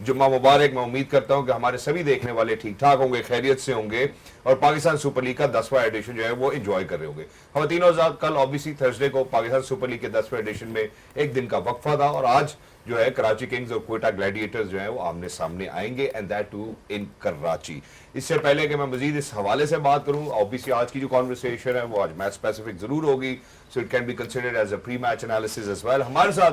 जुम्मा मुबारक। मैं उम्मीद करता हूं कि हमारे सभी देखने वाले ठीक ठाक होंगे, खैरियत से होंगे और पाकिस्तान सुपर लीग का 10वां एडिशन जो है वो एंजॉय कर रहे होंगे। खवातीनो हज़रात, कल ऑब्वियसली थर्सडे को पाकिस्तान सुपर लीग के 10वें एडिशन में एक दिन का वक्फा था और आज जो है कराची किंग्स और क्वेटा ग्लैडिएटर्स जो है वो आमने सामने आएंगे एंड दैट टू इन कराची। इससे पहले कि मैं मजीद इस हवाले से बात करूं, ऑब्वियसली आज की जो कॉन्वर्सेशन है वो आज मैच स्पेसिफिक जरूर होगी, so it can be considered as a pre match analysis as well. हमारे साथ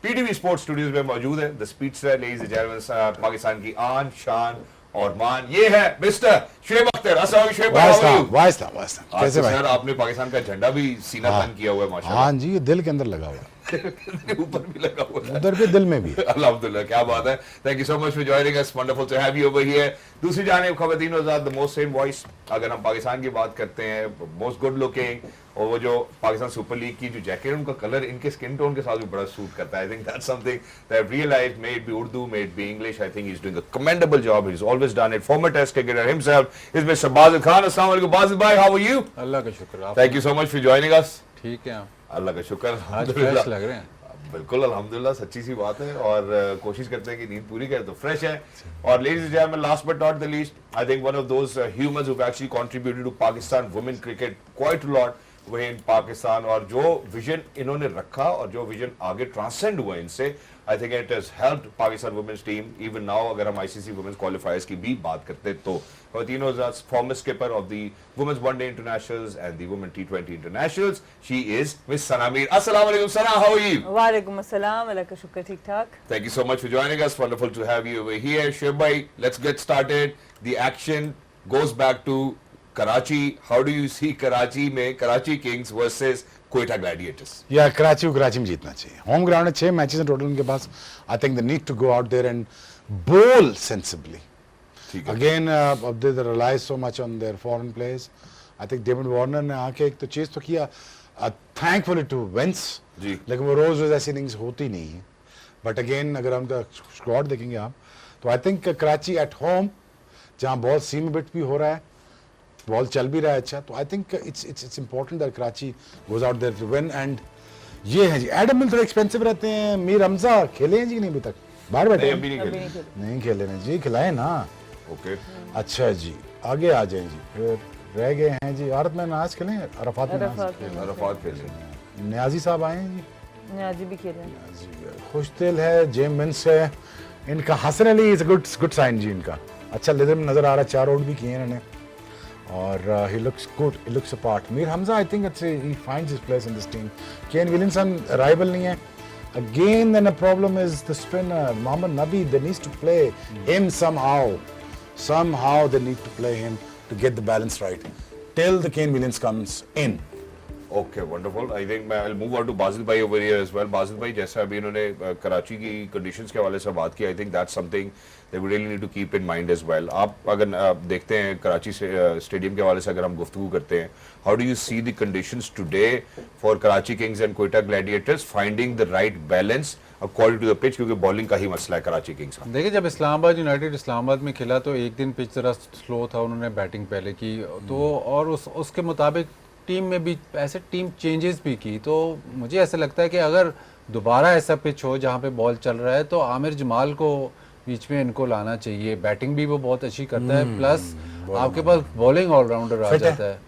पीटीवी स्पोर्ट्स स्टूडियोज में मौजूद है the speedster, ladies and gentleman, Pakistan की आन शान और मान, ये है मिस्टर शुएब अख्तर। अस्सलाम शुएब भाई। कैसे भाई? सर आपने पाकिस्तान का झंडा भी सीना तान किया हुआ है माशाल्लाह। हाँ जी, ये दिल के अंदर लगा हुआ है। ऊपर भी लगा हुआ है, उधर भी दिल में भी। अल्हम्दुलिल्लाह, क्या बात है। Thank you so much for joining us, wonderful to have you over here. दूसरी जानिब खवातीन हज़रात, द मोस्ट सेम वॉइस, अगर हम पाकिस्तान की बात करते हैं, मोस्ट गुड लुकिंग, और वो जो पाकिस्तान सुपर लीग की जो जैकेट, उनका कलर इनके स्किन टोन के साथ भी बड़ा सूट करता है। I think that's something that realise, may it be Urdu, may it be English, I think he is doing a commendable job, he is always done it. Former test cricketer himself is mister Bajid Khan. अस्सलाम वालेकुम बाजिद भाई, how are you? अल्लाह का शुक्र। Thank you so much for joining अस। ठीक है, अल्लाह का शुक्र, आज फ्रेश लग रहे हैं। बिल्कुल अल्हम्दुलिल्लाह, सच्ची सी बात है और कोशिश करते हैं कि नींद पूरी करें तो फ्रेश है। और ladies and gentleman, last but not the least, I think one of those humans who actually contributed to Pakistan women cricket quite a lot वही इन पाकिस्तान, और जो विजन इन्होंने रखा और जो विजन आगे ट्रांसेंड हुआ इनसे, I think it has helped Pakistan women's team even now. अगर हम आईसीसी वुमेन्स क्वालिफायर्स की भी बात करते तो खवातीन हज़रात, former skipper of the women's one day internationals and the women T20 internationals, she is miss Sana Mir. अस्सलाम वालेकुम सना, हाउ आर यू? वालेकुम अस्सलाम, अल्लाह का शुक्र, ठीक ठाक। Thank you so much for joining us. Wonderful to have you over here. Shoaib bhai, let's get started. The action goes back to Karachi. How do you see Karachi में Karachi Kings versus Quetta Gladiators? या कराची को कराची में जीतना चाहिए। Home ground है, 6 matches हैं total उनके पास। I think they need to go out there and bowl sensibly. Again, they rely so much on their foreign players. I think David Warner ने आके एक तो चेस तो किया, thankfully to wins, लेकिन वो रोज ऐसी इनिंग्स होती नहीं है। बट अगेन अगर हम स्क्वाड देखेंगे आप, तो I think Karachi at home, जहाँ बॉल सीम बिट भी हो रहा है, बॉल चल भी रहा है अच्छा, तो I think it's important that Karachi goes out there to win. And ये है जी, एडम मिल थोड़े एक्सपेंसिव रहते हैं। मीर हमजा खेले हैं जी नहीं अभी तक? बाहर बैठे नहीं खेले ना जी, खिलाए ना। ओके, अच्छा जी, आगे आ जाए जी। फिर रह गए हैं जी भारत में नाज खेले, अरफात खेले, न्याजी साहब आए हैं जी, न्याजी भी खेले, खुशदिल है, जेम मिन्स है, इनका Hasan Ali is good sign जी इनका। अच्छा लेदर में नजर आ रहा है, 4 आउट भी किए हैं इन्होंने और he looks good, he looks apart. Mir Hamza I think it's he finds his place in this team. Kane Williamson rival नहीं है। Again, then the problem is the spinner, Mohammad Nabi. They need to play him somehow. Somehow they need to play him to get the balance right. Till the Kane Williams comes in. Okay, wonderful. I think I'll move on to Basil bhai over here as well. Basil bhai, जैसा अभी इन्होंने कराची की conditions के हवाले से बात की, I think that's something that we really need to keep in mind as well. आप अगर देखते हैं कराची से स्टेडियम के हवाले से अगर हम गुफ्तगू करते हैं, how do you see the conditions today for Karachi Kings and Quetta Gladiators finding the right balance according to the pitch, क्योंकि बॉलिंग का ही मसला है कराची किंग्स का। देखिए, जब इस्लामाबाद यूनाइटेड इस्लामाबाद में खेला तो एक दिन पिच जरा स्लो था, उन्होंने बैटिंग पहले की तो, और उसके मुताबिक टीम में भी ऐसे टीम चेंजेस भी की। तो मुझे ऐसा लगता है कि अगर दोबारा ऐसा पिच हो जहाँ पे बॉल चल रहा है तो आमिर जमाल को बीच में इनको लाना चाहिए। बैटिंग भी वो बहुत अच्छी करता है, प्लस आपके पास बॉलिंग ऑलराउंडर आ जाता है।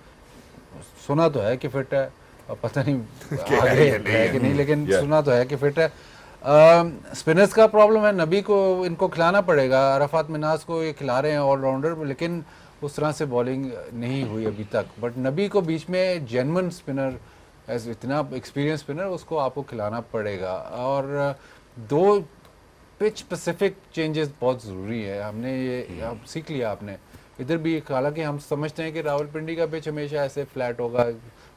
सुना तो है कि फिट है, पता नहीं आगे है कि नहीं, लेकिन सुना तो है कि फिट है। स्पिनर्स का प्रॉब्लम है, नबी को इनको खिलाना पड़ेगा, अरफात मिनाज को ये खिला रहे हैं ऑलराउंडर, लेकिन उस तरह से बॉलिंग नहीं हुई अभी तक। बट नबी को बीच में जेन्युइन स्पिनर, एज इतना एक्सपीरियंस स्पिनर, उसको आपको खिलाना पड़ेगा। और 2 पिच स्पेसिफिक चेंजेस बहुत ज़रूरी है। हमने ये सीख लिया आपने इधर भी, हालांकि हम समझते हैं कि रावलपिंडी का पिच हमेशा ऐसे फ्लैट होगा,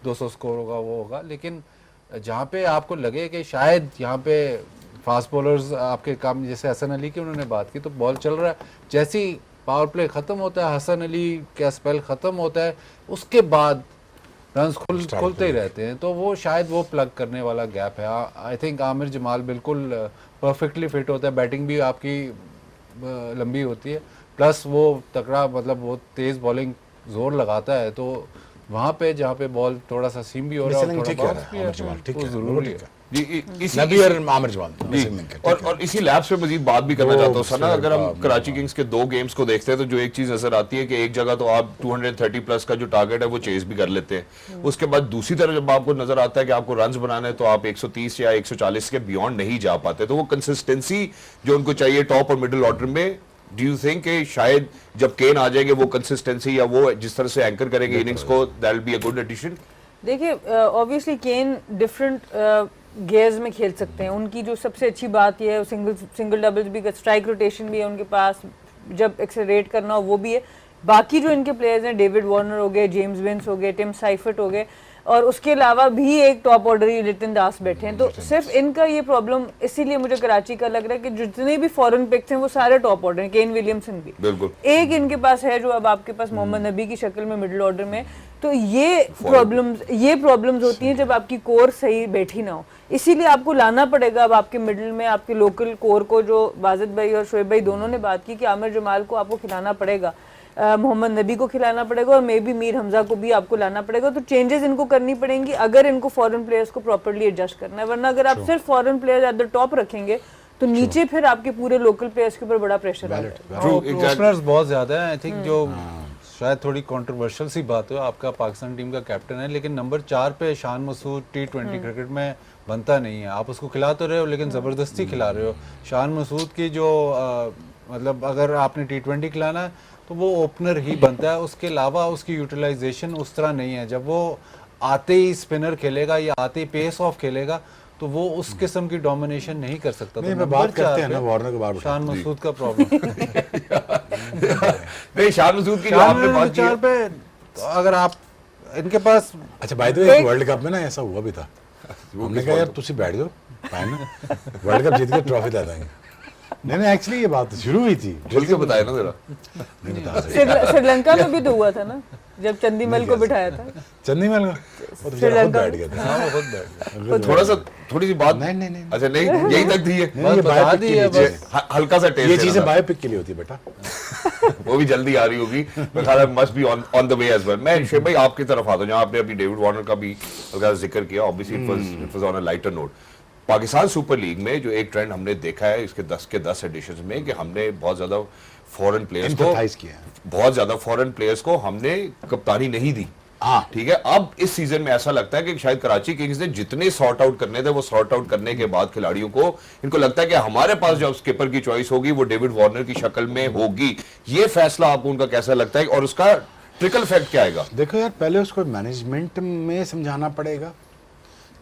200 स्कोर होगा, वो होगा, लेकिन जहाँ पे आपको लगे कि शायद यहाँ पे फास्ट बॉलर्स आपके काम, जैसे हसन अली की उन्होंने बात की, तो बॉल चल रहा है, जैसे ही पावर प्ले ख़त्म होता है, हसन अली का स्पेल ख़त्म होता है, उसके बाद रन्स खुलते ही रहते हैं, तो वो शायद वो प्लग करने वाला गैप है। आई थिंक आमिर जमाल बिल्कुल परफेक्टली फिट होता है, बैटिंग भी आपकी लंबी होती है, प्लस वो तगड़ा, मतलब वो तेज़ बॉलिंग जोर लगाता है, तो वहाँ पे जहाँ पे बॉल थोड़ा सा सीम भी हो रहा है, ठीक है, वो ज़रूरी है। जी, इसी नबी और आमिर जवान जी, और इसी लैब्स पे मजीद बात भी करना वो चाहता हूँ सना, अगर हम सिर्फ, कराची किंग्स के 2 गेम्स को देखते हैं तो जो एक चीज नजर आती है कि एक जगह तो आप 230 प्लस का जो टारगेट है वो चेज भी कर लेते हैं, उसके बाद दूसरी तरफ जब आपको नजर आता है कि आपको रन्स बनाना है तो आप 130 या 140 के बियॉन्ड नहीं जा पाते, तो वो कंसिस्टेंसी जो उनको चाहिए टॉप और मिडिल ऑर्डर में, डू यू थिंक कि शायद जब केन आ जाएंगे वो कंसिस्टेंसी या वो जिस तरह से एंकर करेंगे इनिंग्स को, that will be a good addition? देखिए ऑब्वियसली केन डिफरेंट गेयर्स में खेल सकते हैं। उनकी जो सबसे अच्छी बात यह है सिंगल डबल्स भी, स्ट्राइक रोटेशन भी है उनके पास, जब एक्सेलरेट करना हो वो भी है। बाकी जो इनके प्लेयर्स हैं, डेविड वार्नर हो गए, जेम्स विंस हो गए, टिम साइफर्ट हो गए, और उसके अलावा भी एक टॉप ऑर्डर ही लिटिन दास बैठे हैं। तो सिर्फ इनका ये प्रॉब्लम, इसीलिए मुझे कराची का लग रहा है कि जितने भी फॉरेन पिक्स हैं वो सारे टॉप ऑर्डर हैं, केन विलियमसन भी बिल्कुल एक इनके पास है जो अब आपके पास मोहम्मद नबी की शक्ल में मिडिल ऑर्डर में। तो ये प्रॉब्लम्स होती हैं जब आपकी कोर सही बैठी ना हो, इसीलिए आपको लाना पड़ेगा अब आपके मिडिल में आपके लोकल कोर को, जो वाजिद भाई और शोएब भाई दोनों ने बात की कि आमिर जमाल को आपको खिलाना पड़ेगा, मोहम्मद नबी को खिलाना पड़ेगा, और मे बी मीर हमजा को भी आपको लाना पड़ेगा। तो चेंजेस इनको करनी पड़ेंगी अगर इनको फॉरेन प्लेयर्स को प्रॉपर्ली एडजस्ट करना है, वरना अगर आप सिर्फ foreign players at the top रखेंगे तो नीचे फिर आपके पूरे लोकल प्लेयर्स के ऊपर बड़ा प्रेशर आएगा। ओपनर्स बहुत ज्यादा है, आई थिंक जो शायद थोड़ी कंट्रोवर्शियल सी बात हो, आपका पाकिस्तान टीम का कैप्टन है लेकिन नंबर 4 पे शान मसूद T20 क्रिकेट में बनता नहीं है। आप उसको खिला तो रहे हो लेकिन ज़बरदस्ती खिला रहे हो। शान मसूद की जो मतलब अगर आपने T20 खिलाना है तो वो ओपनर ही बनता है, उसके अलावा उसकी यूटिलाइजेशन उस तरह नहीं है। जब वो आते ही स्पिनर खेलेगा या आते ही पेस ऑफ खेलेगा तो वो उस किस्म की डोमिनेशन नहीं कर सकता। नहीं, तो मैं बात करते हैं ना वार्नर के बारे में, शान मसूद का प्रॉब्लम नहीं, शान मसूद की जो आपने बात की है, पे अगर आप इनके पास अच्छा by the way world cup में ना ऐसा हुआ भी था, हमने कहा यार तुसी बैठ जाओ फाइनल वर्ल्ड कप जीत के ट्रॉफी ला देंगे। नहीं एक्चुअली ये बात शुरू हुई थी, खुल के बताया ना जरा। नहीं बता सकते। श्रीलंका में भी तो हुआ था ना, जब चंदीमल को बिठाया था। चंदीमल का वो तो बेचारा खुद बैठ गया था। हाँ, वो खुद बैठ गया। थोड़ी सी बात, नहीं अच्छा नहीं यही तक थी है, नहीं, ये बता बायोपिक दी के है लिए बस। हल्का सा टेस्ट ये चीजें बायोपिक के लिए होती है बेटा। वो भी जल्दी आ रही होगी, must be on the way as well. मैं शेख भाई आपकी तरफ आता हूं, जहां आपने अभी डेविड वार्नर का भी जिक्र किया, obviously it was on a lighter note. Pakistan super league में जो एक ट्रेंड हमने देखा है इसके 10 के 10 एडिशंस में कि हमने बहुत ज्यादा फॉरेन प्लेयर्स को Empathize किया है। बहुत ज्यादा फॉरेन प्लेयर्स को हमने कप्तानी नहीं दी। हाँ। ठीक है, अब इस सीजन में ऐसा लगता है कि शायद कराची किंग्स ने जितने सॉर्ट आउट करने थे वो सॉर्ट आउट करने के बाद खिलाड़ियों को इनको लगता है कि हमारे पास जो स्किपर की चॉइस होगी वो डेविड वार्नर की शक्ल में होगी। ये फैसला आपको उनका कैसा लगता है और उसका ट्रिकल इफेक्ट क्या आएगा? देखो यार, पहले उसको मैनेजमेंट में समझाना पड़ेगा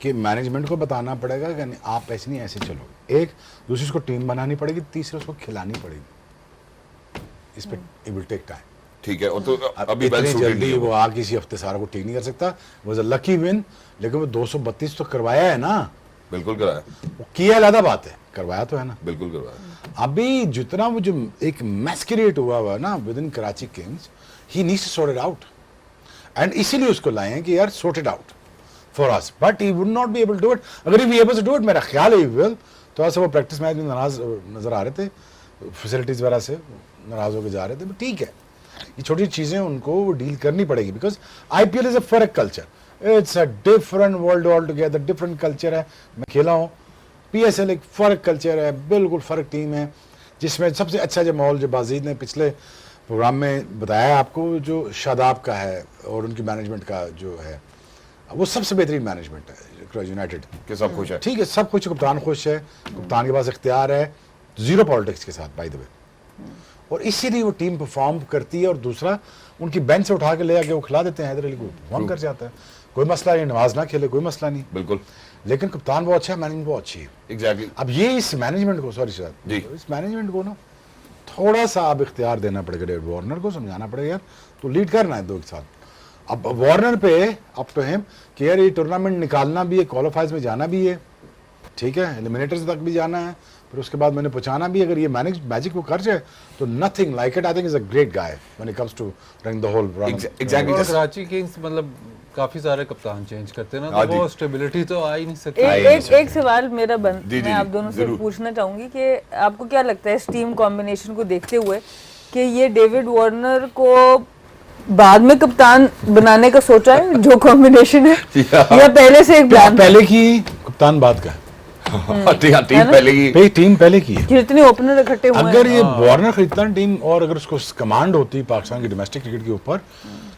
कि मैनेजमेंट को बताना पड़ेगा कि नहीं, आप ऐसे नहीं ऐसे चलो। एक दूसरी उसको टीम बनानी पड़ेगी, तीसरी उसको खिलानी पड़ेगी। इस पे इट विल टेक टाइम। ठीक है, और तो अभी इतनी well suited जल्दी नहीं है वो आगे किसी हफ्ते सारा को ठीक नहीं कर सकता। वो लकी विन, लेकिन वो 232 तो करवाया है ना। बिल्कुल कराया, वो किया अलग बात है, करवाया तो है ना। बिल्कुल करवाया। अभी जितना वो जो एक मैस्करेट हुआ ना within Karachi Kings, he needs to sort it out, and इसीलिए उसको लाए हैं कि यार sort it out for us, but he would not be able to do it. अगर he able to do it, मेरा ख्याल है ही विल। तो ऐसे वो प्रैक्टिस मैच में नाराज नजर आ रहे थे, फैसिलिटीज वगैरह से नाराज होकर जा रहे थे। ठीक है, ये छोटी चीजें उनको डील करनी पड़ेगी, बिकॉज आईपीएल इज अ फर्क culture, it's a different world all together, different culture है। मैं खेला हूँ, पीएसएल एक फर्क कल्चर है, बिल्कुल फर्क टीम है, जिसमें सबसे अच्छा जो माहौल, जो बाजीद ने पिछले प्रोग्राम में बताया आपको, जो शादाब का है और उनकी मैनेजमेंट का जो है, वो सबसे बेहतरीन मैनेजमेंट है यूनाइटेड कि सब खुश है। ठीक है, सब कुछ, कप्तान खुश है, कप्तान के पास इख्तियार है, जीरो पॉलिटिक्स के साथ बाय द वे, और इसीलिए वो टीम परफॉर्म करती है। और दूसरा, उनकी बेंच से उठा के ले आके वो खिला देते हैं, हैदर अली को परफॉर्म कर जाता है, कोई मसला नहीं। नवाज ना खेले, कोई मसला नहीं, बिल्कुल। लेकिन कप्तान बहुत अच्छा है, मैनेजमेंट बहुत अच्छी है। एग्जैक्टली। अब ये इस मैनेजमेंट को, सॉरी सर जी, इस मैनेजमेंट को ना थोड़ा सा अब इख्तियार देना पड़ेगा, डेविड वार्नर को समझाना पड़ेगा यार तो लीड करना है दो के साथ। अब वार्नर पे अब तो है कि यार ये टूर्नामेंट निकालना भी है, क्वालिफाइज में जाना भी है, ठीक है, एलिमिनेटर्स तक भी जाना है, फिर उसके बाद मैंने पहुंचाना भी। अगर ये मैजिक वो कर जाए तो nothing like it. I think is a great guy when it comes to running the whole exactly. और कराची किंग्स मतलब काफी सारे कप्तान चेंज करते हैं ना, हाँ तो जी। वो स्टेबिलिटी तो आ ही नहीं सकती। एक सवाल मेरा जी, मैं आप दोनों से जरूर। पूछना चाहूंगी कि आपको क्या लगता है इस टीम कॉम्बिनेशन को देखते हुए कि ये डेविड वार्नर को बाद में कप्तान बनाने का सोचा है, जो कॉम्बिनेशन है, या पहले से एक प्लान? पहले की कप्तान बाद का है। टीम पहले ही भाई टीम पहले की है। जितने ओपनर इकट्ठे हुए अगर हैं, ये वार्नर खरीदता ना टीम, और अगर उसको कमांड होती पाकिस्तान की डोमेस्टिक क्रिकेट के ऊपर,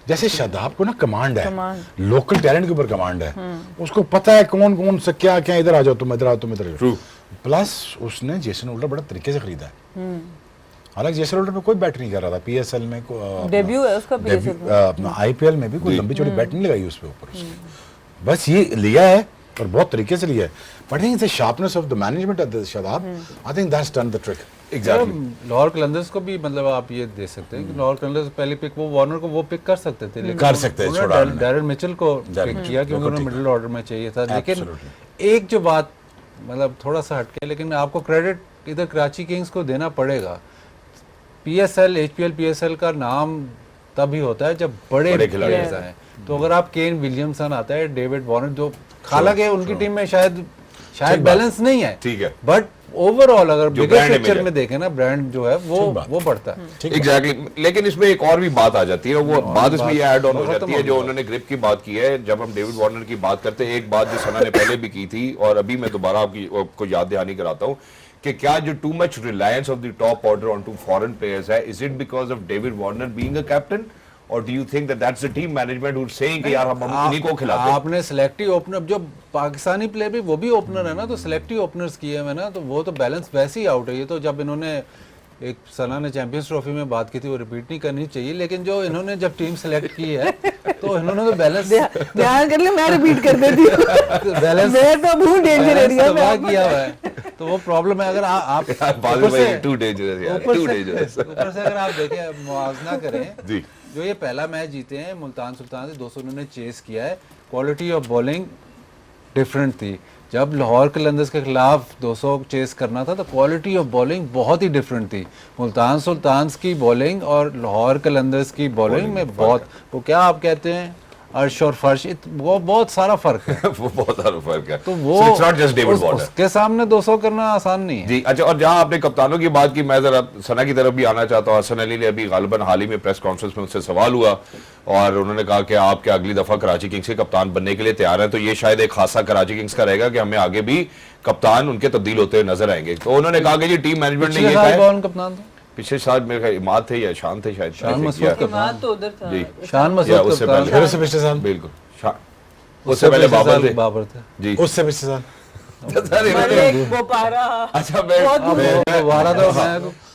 जैसे शादाब को ना कमांड है, लोकल टैलेंट के ऊपर कमांड है, उसको पता है कौन कौन से क्या क्या, इधर आ जाओ तुम, इधर आओ तुम, इधर आ जाओ। प्लस उसने जेसन होल्डर बड़ा तरीके से खरीदा है। हालांकि जेसन होल्डर पे कोई बैट नहीं कर रहा था पीएसएल में, डेब्यू है उसका PSL में। अपना आईपीएल में भी कोई लंबी चौड़ी बैट नहीं लगाई उस पे ऊपर उसने। बस ये लिया है और बहुत तरीके से लिया है। But I think the sharpness of the management of the Shadab, I think that's done the trick. Exactly Lahore Qalandars को भी मतलब आप ये दे सकते हैं कि लाहौर कलंदर्स पहले पिक वो वार्नर को वो पिक कर सकते थे, लेकिन कर सकते हैं, छोड़ा उन्होंने डैरेन मिचेल को पिक किया क्योंकि उन्हें मिडिल ऑर्डर में चाहिए था। लेकिन एक जो बात मतलब थोड़ा सा हटके, लेकिन आपको क्रेडिट इधर कराची किंग्स को देना पड़ेगा। पीएसएल, एचपीएल, पीएसएल का नाम तभी होता है जब बड़े प्लेयर्स आए। तो अगर आप केन विलियमसन आता है, डेविड वार्नर, जो हालांकि उनकी टीम में शायद बैलेंस नहीं है, ठीक है, बट ओवरऑल अगर जो बिगर brand पिक्चर image में देखें ना, ब्रांड जो है वो बढ़ता है। एग्जैक्टली। लेकिन इसमें एक और भी बात आ जाती है, वो बात इसमें ये ऐड ऑन हो जाती है जो उन्होंने ग्रिप की बात की है। जब हम डेविड वार्नर की बात करते हैं, एक बात जो सना ने पहले भी की थी और अभी मैं दोबारा आपको याद दहानी कराता हूँ कि क्या जो too much reliance of the top order on to foreign players है, is it because of David Warner being a captain, और do you think that that's the team management who saying कि यार हम इन्हीं को खिलाते हैं? आपने सिलेक्टिव ओपनर, जो पाकिस्तानी प्लेयर भी वो भी ओपनर है ना, तो सिलेक्टिव ओपनर्स किए हैं ना, तो वो तो बैलेंस वैसे ही आउट है। ये तो जब इन्होंने एक सना ने चैंपियंस ट्रॉफी में बात की थी, वो रिपीट नहीं करनी चाहिए, लेकिन जो इन्होंने जब टीम सेलेक्ट की है तो इन्होंने तो बैलेंस ध्यान कर ले, मैं रिपीट कर देती हूँ। बैलेंस मैं तो बहुत डेंजर एरिया में किया हुआ है, तो वो प्रॉब्लम है। अगर आप बाद में टू डेंजरस यार, टू डेंजरस। ऊपर से अगर आप देखें, मुआवजा करें जी, जो ये पहला मैच जीते हैं मुल्तान सुल्तान से, 200 उन्होंने चेस किया है, क्वालिटी ऑफ बॉलिंग डिफरेंट थी। जब लाहौर कलंदर्स के खिलाफ 200 चेस करना था तो क्वालिटी ऑफ बॉलिंग बहुत ही डिफरेंट थी। मुल्तान सुल्तान्स की बॉलिंग और लाहौर कलंदर्स की बॉलिंग में बहुत, वो क्या आप कहते हैं, अर्श और फर्श, वो बहुत सारा फर्क है। वो बहुत सारा फर्क है। तो वो So it's not just David Warner. उसके सामने 200 करना आसान नहीं है जी। अच्छा, और जहां आपने कप्तानों की बात की, मैं जरा सना की तरफ भी आना चाहता हूँ। हसन अली ने अभी गालिबन हाल ही में प्रेस कॉन्फ्रेंस में उनसे सवाल हुआ और उन्होंने कहा कि आप क्या अगली दफा कराची किंग्स के कप्तान बनने के लिए तैयार हैं? तो ये शायद एक खासा कराची किंग्स का रहेगा कि हमें आगे भी कप्तान उनके तब्दील होते हुए नजर आएंगे। तो उन्होंने कहा कि जी टीम मैनेजमेंट ने ये कहा है। कौन कप्तान था पिछले साल मेरे ख्याल इमाद थे या शान थे, शायद शान मसूद कप्तान। इमाद तो उधर था। जी, शान या मसूद उससे कप्तान पहले, फिर उससे पिछले साल, बिल्कुल उससे पहले बाबर थे थे। जी, उससे पिछले साल मलिक, बोपारा। अच्छा, मैं दोबारा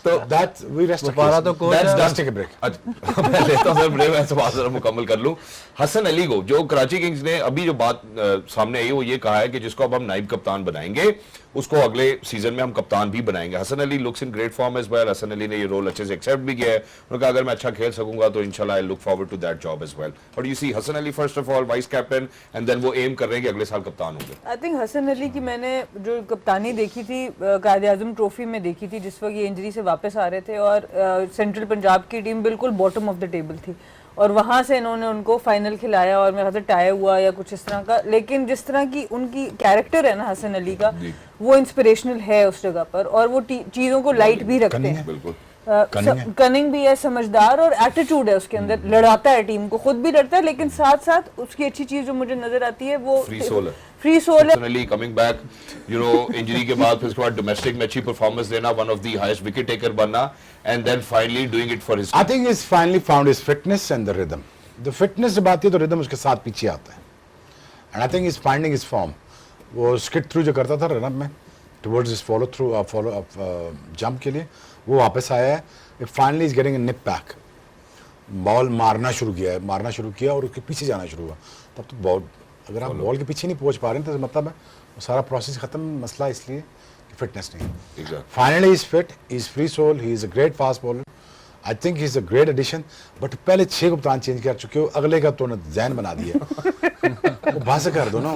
तो दैट वी रेस्ट दोबारा तो कोच दैट्स है। Let's take a break. अच्छा, मैं लेता हूं ब्रेक, मैं सवाल जरा मुकम्मल कर लूं। हसन अली को जो कराची किंग्स ने अभी जो बात सामने आई, वो ये कहा है कि जिसको अब हम नाइब कप्तान बनाएंगे उसको अगले सीजन में हम कप्तान भी बनाएंगे। Hasan Ali looks in great form as well. Hasan Ali ने ये रोल अच्छे से एक्सेप्ट भी किया है। उन्होंने कहा अगर मैं अच्छा खेल सकूंगा तो इंशाल्लाह I look forward to that job as well. But you see Hasan Ali first of all vice captain and then वो एम कर रहे हैं कि अगले साल कप्तान होंगे। आई थिंक हसन अली की मैंने जो कप्तानी देखी थी कायद आजम ट्रॉफी में देखी थी, जिस वक्त ये इंजरी से वापस आ रहे थे और सेंट्रल पंजाब की टीम बिल्कुल बॉटम ऑफ द टेबल थी और वहां से इन्होंने उनको फाइनल खिलाया और मेरे ख्याल से टाई हुआ या कुछ इस तरह का। लेकिन जिस तरह की उनकी कैरेक्टर है ना हसन अली का, वो इंस्पिरेशनल है उस जगह पर और वो चीजों को लाइट भी रखते हैं। बिल्कुल कनिंग भी है, समझदार और एटीट्यूड है उसके अंदर, लड़ाता है टीम को, खुद भी लड़ता है, लेकिन साथ साथ उसकी अच्छी चीज जो मुझे नजर आती है वो फ्री सोल है। फ्री सोल है। Hasan Ali coming back, you know, injury के बाद फिर उसके बाद डोमेस्टिक में अच्छी परफॉर्मेंस देना, one of the highest wicket taker बनना and then finally doing it for his. I think is finally found his fitness and the rhythm. The fitness जब आती है तो रिदम उसके साथ पीछे आता है and I think is finding his form. वो स्किट थ्रू जो करता था रन अप में towards his follow up jump के लिए, वो वापस आया है। Finally is getting a nib back. Ball मारना शुरू किया और उसके पीछे जाना शुरू हुआ। तब तो बॉल, अगर आप बॉल के पीछे नहीं पहुंच पा रहे हैं तो मतलब है वो सारा प्रोसेस खत्म। मसला इसलिए फिटनेस नहीं। Finally is fit, is free soul, he is a great fast bowler. I think he is a great addition. But पहले 6 कप्तान चेंज कर चुके हो, अगले का तो ना जैन बना दिया। वो भाषा कर दो ना,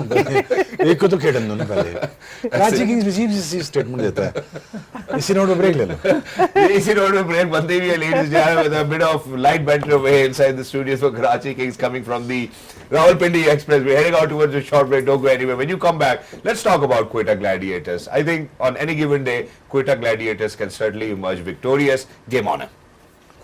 एक को तो खेडन दो ना पहले। कराची किंग्स अजीब सी स्टेटमेंट देता है। इसी नोट पे ब्रेक ले लो। इसी नोट पे ब्रेक बनती हुई है, ladies and gentlemen, with a bit of light banter over here inside the studios for Karachi Kings coming from the Rawalpindi Express. We're heading out towards a short break. Don't go anywhere. When you come back, let's talk about Quetta Gladiators. I think on any given day, Quetta Gladiators can certainly emerge victorious. Game on.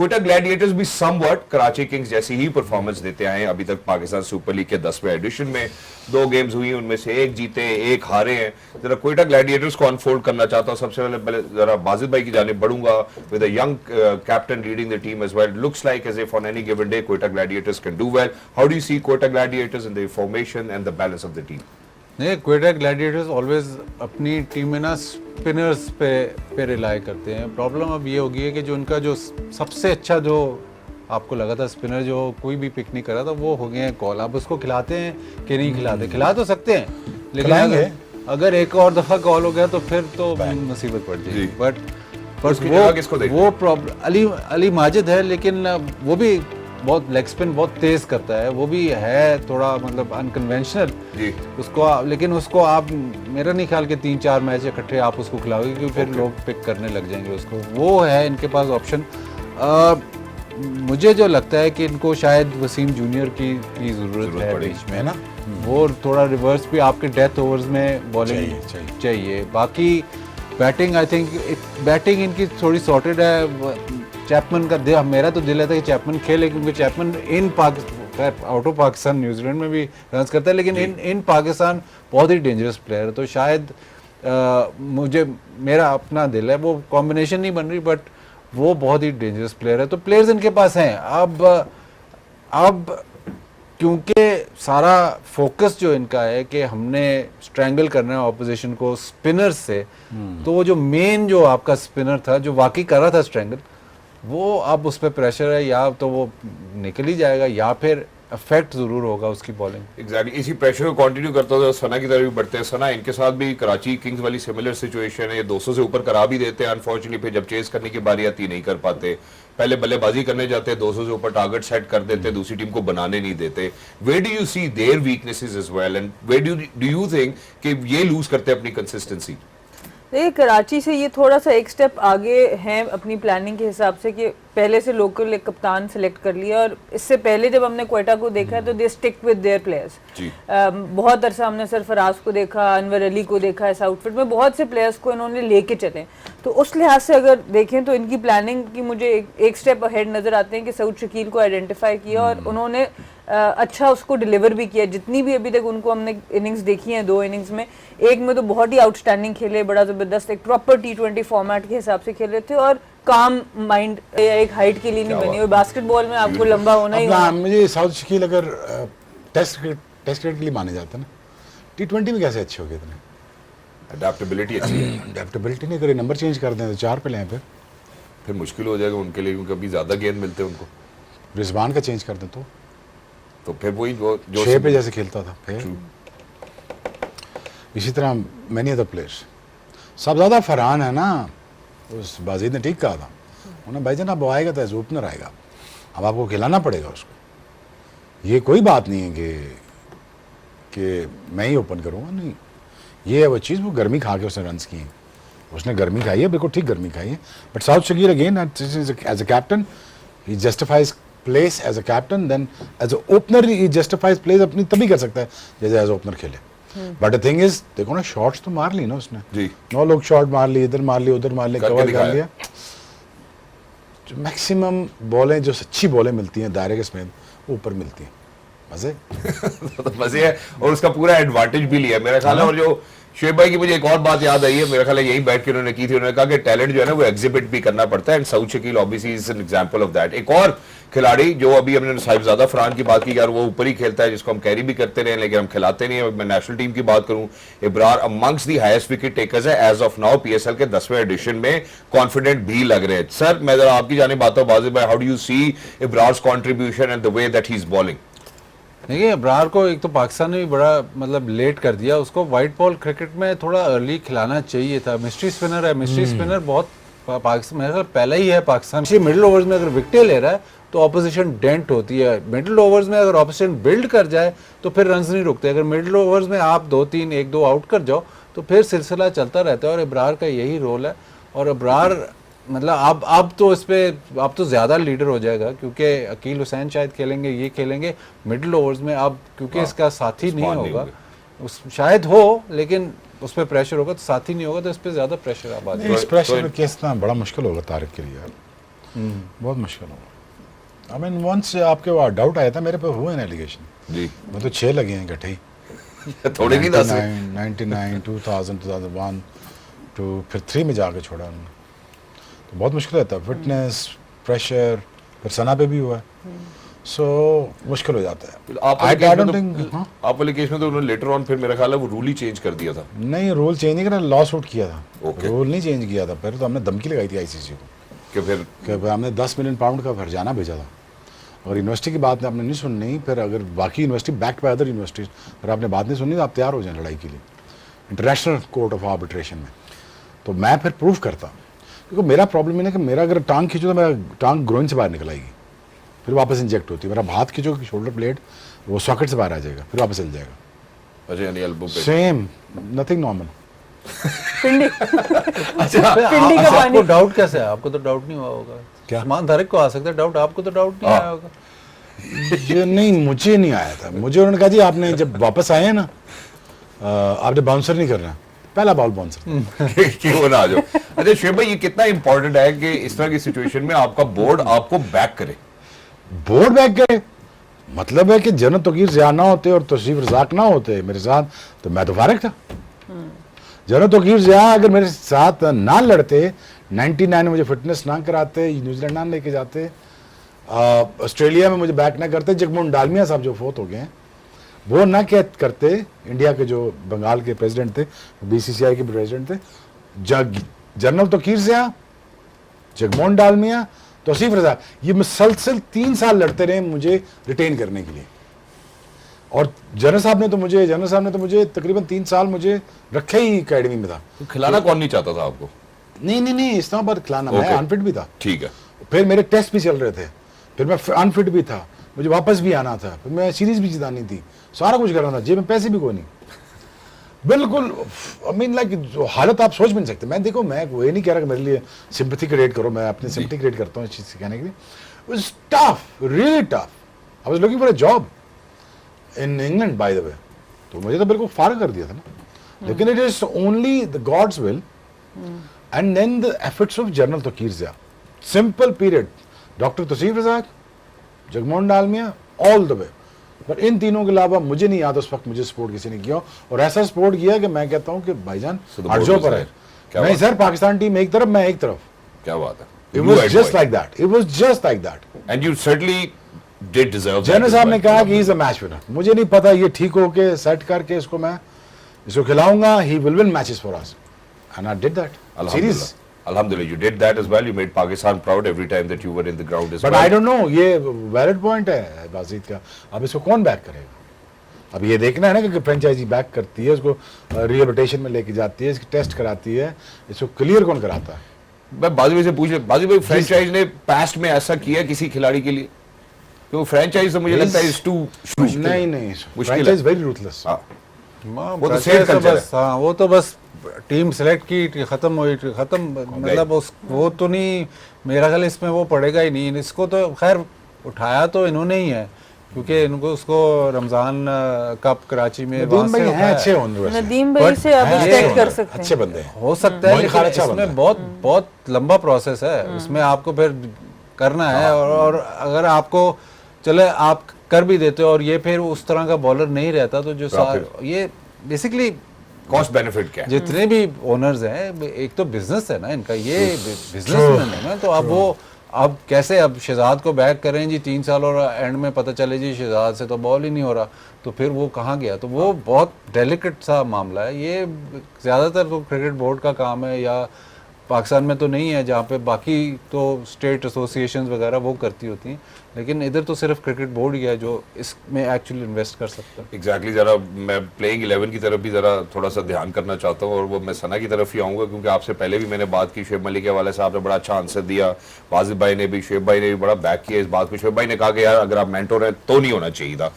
Quetta Gladiators भी somewhat Karachi Kings जैसी ही performance देते आए हैं अभी तक Pakistan super league के 10वें addition में। 2 गेम्स हुई, उनमें से 1 जीते 1 हारे हैं। जरा क्वेटा ग्लैडिएटर्स को अनफोल्ड करना चाहता हूं। सबसे पहले जरा बाजिद भाई की जानिब बढ़ूंगा with a young captain leading the team as well. Looks like as if on any given day Quetta Gladiators can do well. How do you see Quetta Gladiators in the formation and the balance of the team? नहीं, Quetta Gladiators always अपनी team में ना spinners पे rely करते हैं। Problem अब ये होगी है कि जो उनका जो सबसे अच्छा जो आपको लगा था स्पिनर जो कोई भी पिक नहीं कर रहा था वो हो गए हैं कॉल। आप उसको खिलाते हैं कि नहीं खिलाते? खिला तो सकते हैं, लेकिन अगर एक और दफ़ा कॉल हो गया तो फिर तो मुसीबत पड़ जाएगी। बट वो प्रॉब्लम अली माजिद है, लेकिन वो भी बहुत लेग स्पिन बहुत तेज करता है, वो भी है थोड़ा मतलब अनकन्वेंशनल उसको, लेकिन उसको आप मेरा नहीं ख्याल कि 3-4 मैच इकट्ठे आप उसको खिलाओगे क्योंकि फिर लोग पिक करने लग जाएंगे उसको। वो है इनके पास ऑप्शन। मुझे जो लगता है कि इनको शायद वसीम जूनियर की ज़रूरत है बीच में, है ना। वो थोड़ा रिवर्स भी आपके डेथ ओवर्स में बॉलिंग चाहिए। बाकी बैटिंग आई थिंक बैटिंग इनकी थोड़ी सॉर्टेड है। चैपमैन का मेरा तो दिल है था कि चैपमैन खेले, क्योंकि Chapman in out of Pakistan New Zealand में भी रन करता है, लेकिन इन पाकिस्तान बहुत ही डेंजरस प्लेयर है। तो शायद मेरा अपना दिल है, वो कॉम्बिनेशन नहीं बन रही, बट वो बहुत ही डेंजरस प्लेयर है। तो प्लेयर्स इनके पास हैं। अब क्योंकि सारा फोकस जो इनका है कि हमने स्ट्रैंगल करना है ऑपोजिशन को स्पिनर्स से, तो वो जो मेन जो आपका स्पिनर था जो वाकई कर रहा था स्ट्रैंगल, वो अब उस पर प्रेशर है, या तो वो निकल ही जाएगा या फिर इफेक्ट जरूर होगा उसकी बॉलिंग। एग्जैक्टली इसी प्रेशर को कंटिन्यू करते हुए सना की तरफ भी बढ़ते हैं। सना, इनके साथ भी कराची किंग्स वाली सिमिलर सिचुएशन है। ये 200 से ऊपर करा भी देते हैं, अनफॉर्चुनेटली फिर जब चेस करने की बारी आती नहीं कर पाते। पहले बल्लेबाजी करने जाते हैं, 200 से ऊपर टारगेट सेट कर देते, दूसरी टीम को बनाने नहीं देते। Where do you see their weaknesses as well and where do you think कि ये लूज करते हैं अपनी कंसिस्टेंसी? देखिए, कराची से ये थोड़ा सा एक स्टेप आगे हैं अपनी प्लानिंग के हिसाब से कि पहले से लोकल एक कप्तान सेलेक्ट कर लिया, और इससे पहले जब हमने क्वेटा को देखा है तो they stick with their players. बहुत अरसा हमने सरफराज को देखा, अनवर अली को देखा इस आउटफिट में, बहुत से प्लेयर्स को इन्होंने लेके चले। तो उस लिहाज से अगर देखें तो इनकी प्लानिंग की मुझे एक स्टेप अहेड नजर आते हैं कि सऊद शकील को आइडेंटिफाई किया और उन्होंने अच्छा उसको डिलीवर भी किया। जितनी भी अभी तक उनको हमने इनिंग्स देखी हैं, 2 इनिंग्स में, एक में तो बहुत ही आउटस्टैंडिंग खेले, बड़ा ज़बरदस्त एक प्रॉपर T20 फॉर्मेट के हिसाब से खेल रहे थे, और काम माइंड एक हाइट के लिए नहीं बनी हुई। बास्केटबॉल में आपको लंबा होना ही होना। मुझे सऊद शकील अगर टेस्ट क्रिकेट के लिए माने जाते हैं ना, T20 में कैसे अच्छे हो गए इतने? अडैप्टेबिलिटी अच्छी है। अडैप्टेबिलिटी नहीं करी, नंबर चेंज कर दें तो 4 पे लें, फिर मुश्किल हो जाएगा उनके लिए, क्योंकि अभी ज्यादा गेंद मिलते हैं उनको। रिजवान का चेंज कर दें तो फिर वही जो 6 पे जैसे खेलता था। फिर इसी तरह मैनी अदर प्लेयर्स। सब ज़्यादा फरहान है ना, उस बाजिद ने ठीक कहा था, उन्हें भाईजान अब आएगा तो एज ओपनर आएगा, अब आपको खिलाना पड़ेगा उसको। ये कोई बात नहीं है कि मैं ही ओपन करूँगा, नहीं, ये है वो चीज़, वो गर्मी खा के उसने रन्स किए, उसने गर्मी खाई है, बिल्कुल ठीक गर्मी खाई है। But south Shakeel again as a captain he justifies place as a captain, then as a opener he justifies place अपनी तभी कर सकता है जैसे एज ओपनर खेले। बट द थिंग इज, देखो ना, शॉट्स तो मार ली ना उसने जी, 9 लोग शॉट मार ली, इधर मार ली, उधर मार ली, कवर कर लिया। जो मैक्सिमम बॉलें जो अच्छी बॉलें मिलती हैं दायरे के समेत, वो ऊपर मिलती हैं, मजे तो मजे है, और उसका पूरा एडवांटेज भी लिया मेरा ख्याल है। और जो शुएब भाई की मुझे एक और बात याद आई है, मेरा ख्याल है यही बैठ के उन्होंने की थी, उन्होंने कहा कि टैलेंट जो है ना वो एग्जिबिट भी करना पड़ता है, and Saud Shakeel obviously is an example of that. एक और खिलाड़ी जो अभी हमने साहिबजादा फरहान की बात की, यार वो ऊपर ही खेलता है, जिसको हम कैरी भी करते रहे लेकिन हम खिलाते नहीं है। मैं नेशनल टीम की बात करूं, Ibrar amongst the highest wicket takers है एज ऑफ नाउ पीएसएल के 10वें एडिशन में, कॉन्फिडेंट भी लग रहे हैं। सर, मैं जरा आपकी जानिब आता हूं बाजिद भाई, how do you see Ibrar's contribution and the way that he is bowling? देखिए, इब्रार को एक तो पाकिस्तान ने भी बड़ा मतलब लेट कर दिया, उसको वाइट बॉल क्रिकेट में थोड़ा अर्ली खिलाना चाहिए था। मिस्ट्री स्पिनर है, मिस्ट्री स्पिनर बहुत पाकिस्तान मेरे ख्याल पहला ही है पाकिस्तान। मिडिल ओवर्स में अगर विकेटें ले रहा है तो ऑपोजिशन डेंट होती है। मिडिल ओवर्स में अगर ऑपोजिशन बिल्ड कर जाए तो फिर रन्स नहीं रुकते। अगर मिडिल ओवर्स में आप 2-3 1-2 आउट कर जाओ तो फिर सिलसिला चलता रहता है, और इब्रार का यही रोल है। और इब्रार मतलब अब तो इस पे अब तो ज़्यादा लीडर हो जाएगा, क्योंकि अकील हुसैन शायद खेलेंगे, ये खेलेंगे मिडिल ओवर्स में। अब क्योंकि इसका साथी नहीं होगा, शायद हो, लेकिन उस पर प्रेशर होगा, तो साथी नहीं होगा तो इस पर ज़्यादा प्रेशर अब आ जाएगा। इस प्रेशर में केस ना बड़ा मुश्किल होगा तारिक के लिए यार। बहुत मुश्किल होगा। आई मीन वंस आपके वहाँ डाउट आया था, मेरे पे हुए हैं एलिगेशन, जी मैं तो 6 लगे हैं इकट्ठे ही, थोड़े नहीं 10 99, 2000, 2001 तो फिर 3 में जाके छोड़ा उन्होंने, तो बहुत मुश्किल रहता है, फिटनेस, प्रेशर, फिर सना पे भी हुआ है, सो मुश्किल हो जाता है। आप I वाले केस don't में think- तो हाँ? आप वाले केस में तो उन्होंने लेटर ऑन फिर मेरा ख्याल है वो रूल ही चेंज कर दिया था। नहीं, रूल चेंज नहीं करा, लॉ सूट किया था, Okay. रूल नहीं चेंज किया था, फिर तो हमने धमकी लगाई थी आईसीसी को कि फिर कि हमने 10 मिलियन पाउंड का हरजाना भेजा था, और यूनिवर्सिटी की बात आपने नहीं सुननी, फिर अगर बाकी university backed by other universities, अगर आपने बात नहीं सुननी तो आप तैयार हो जाए लड़ाई के लिए इंटरनेशनल कोर्ट ऑफ आर्बिट्रेशन में। तो मैं फिर प्रूफ करता, क्योंकि मेरा प्रॉब्लम ये है कि मेरा अगर टांग खींचो तो मेरा टांग ग्रोइन से बाहर निकल आएगी, फिर वापस इंजेक्ट होती है, मेरा हाथ खींचो शोल्डर प्लेट वो सॉकेट से बाहर आ जाएगा, फिर वापस चल जाएगा, अच्छा यानी एल्बो पे सेम नथिंग नॉर्मल। पिंडी अच्छा पिंडी का आपको पानी। डाउट कैसे है? आपको तो डाउट नहीं हुआ होगा, क्या? सलमान धारक को आ सकता है डाउट, आपको तो डाउट नहीं आया होगा। ये नहीं, मुझे नहीं आया था, मुझे उन्होंने कहा जी आपने जब वापस आए हैं ना आपने बाउंसर नहीं करना, पहला बॉल बाउंसर। क्यों ना आ जाओ। अच्छा शुएब भाई, ये कितना इंपॉर्टेंट है कि इस तरह की सिचुएशन में आपका बोर्ड आपको बैक करे? बोर्ड बैक करे मतलब है कि जनरल तकीर ज़िया ना होते और तशरीफ रजाक ना होते मेरे साथ तो मैं तो फारिग था। जनरल तकीर ज़िया अगर मेरे साथ ना लड़ते, 99 में मुझे फिटनेस ना कराते, न्यूजीलैंड ना लेके जाते, ऑस्ट्रेलिया में मुझे बैक ना करते, जगमोहन डालमिया साहब जो फोत हो गए हैं वो ना क्या करते, इंडिया के जो बंगाल के प्रेसिडेंट थे, बीसीसीआई के प्रेसिडेंट थे, जनरल तकीर ज़िया, जगमोहन डालमिया, तौसीफ रजा, ये मुसलसल 3 साल लड़ते रहे मुझे रिटेन करने के लिए, और जनरल साहब ने तो मुझे तकरीबन 3 साल मुझे रखे ही अकेडमी में था। तो खिलाना कौन नहीं चाहता था आपको? नहीं इस्लामाबाद खिलाना, मैं Okay. अनफिट भी था, ठीक है। फिर मेरे टेस्ट भी चल रहे थे, फिर मैं अनफिट भी था, मुझे वापस भी आना था, फिर मैं सीरीज भी जितानी थी, सारा कुछ करना था, जेब में पैसे भी कोई नहीं, बिल्कुल आई मीन लाइक जो हालत आप सोच भी नहीं सकते। मैं देखो, मैं वो ये नहीं कह रहा कि मेरे लिए सिंपैथी क्रिएट करो, मैं अपनी सिंपैथी क्रिएट करता हूँ इस चीज़ से कहने के लिए, it was tough, really tough. I was looking for a job in England by the way, तो मुझे तो बिल्कुल फार कर दिया था ना, लेकिन it is only the God's will and then the efforts of General Tauqir Zia, simple period, doctor Tauseef Razzaq, Jagmohan Dalmiya, all the way. पर इन तीनों के अलावा मुझे नहीं याद उस वक्त मुझे सपोर्ट किसी ने किया, और ऐसा सपोर्ट किया कि मैं कहता हूं कि भाईजान So the हट board जाओ was पर there. है, क्या नहीं बात सर पाकिस्तान टीम एक तरफ, मैं एक तरफ, क्या बात है। It Blue was eyed just boy. Like that, it was just like that. And you certainly did deserve that general as साहब ने well. कहा कि ही इज अ मैच विनर, मुझे नहीं पता ये ठीक हो के सेट करके इसको मैं इसको खिलाऊंगा, he will win matches for us, and I did that series. Alhamdulillah, you did that as well. You made Pakistan proud every time that you were in the ground as but well. I don't know, ये valid point है बाजीत का, अब इसको कौन back करेगा? अब ये देखना है ना कि फ्रेंचाइजी बैक करती है, उसको रिहेबिलिटेशन में लेके जाती है, इसकी टेस्ट कराती है, इसको क्लियर कौन कराता है? मैं बाजू भाई से पूछ बाजू भाई, फ्रेंचाइज ने पास्ट में ऐसा किया किसी खिलाड़ी के लिए? क्यों फ्रेंचाइज तो मुझे लगता है इज टू नहीं, फ्रेंचाइज वेरी रूथलेस। वो तो franchise same culture है। बस, हाँ वो तो बस टीम सेलेक्ट की, खत्म हुई, खत्म, मतलब उस वो तो नहीं, मेरा ख्याल इसमें वो पड़ेगा ही नहीं। इसको तो खैर उठाया तो इन्होंने ही है, क्योंकि इनको उसको रमजान कप कराची में वहाँ नदीम से भाई हैं उठाया। अच्छे ओनर वैसे, नदीम भाई But से आप हैं एक्सपेक्ट अच्छे कर owner, सकते अच्छे हैं। बंदे हैं। हो सकता है, मोइन खान लेकिन अच्छा बंदा इसमें है। बहुत लंबा प्रोसेस है, उसमें आपको फिर करना है, और अगर आपको चले आप कर भी देते हो और ये फिर उस तरह का बॉलर नहीं रहता, तो जो ये बेसिकली कॉस्ट बेनिफिट क्या है? जितने भी ओनर्स हैं, एक तो बिजनेस है ना इनका, ये बिजनेसमैन है ना, तो अब वो अब कैसे अब शहजाद को बैक करें जी 3 साल, और एंड में पता चले जी शहजाद से तो बॉल ही नहीं हो रहा, तो फिर वो कहाँ गया? तो वो बहुत डेलिकेट सा मामला है। ये ज़्यादातर तो क्रिकेट बोर्ड का काम है, या पाकिस्तान में तो नहीं है, जहाँ पे बाकी तो स्टेट एसोसिएशंस वगैरह वो करती होती हैं, लेकिन इधर तो सिर्फ क्रिकेट बोर्ड ही है जो इसमें एक्चुअली इन्वेस्ट कर सकता है। एग्जैक्टली जरा मैं प्लेइंग 11 की तरफ भी जरा थोड़ा सा ध्यान करना चाहता हूँ, और वो मैं सना की तरफ ही आऊँगा, क्योंकि आपसे पहले भी मैंने बात की, शुएब मलिक के हवाले से आपने बड़ा अच्छा आंसर दिया, वाजिद भाई ने भी, शुएब भाई ने भी बड़ा बैक किया इस बात को। शुएब भाई ने कहा कि यार अगर आप मेंटोर हैं तो नहीं होना चाहिए था।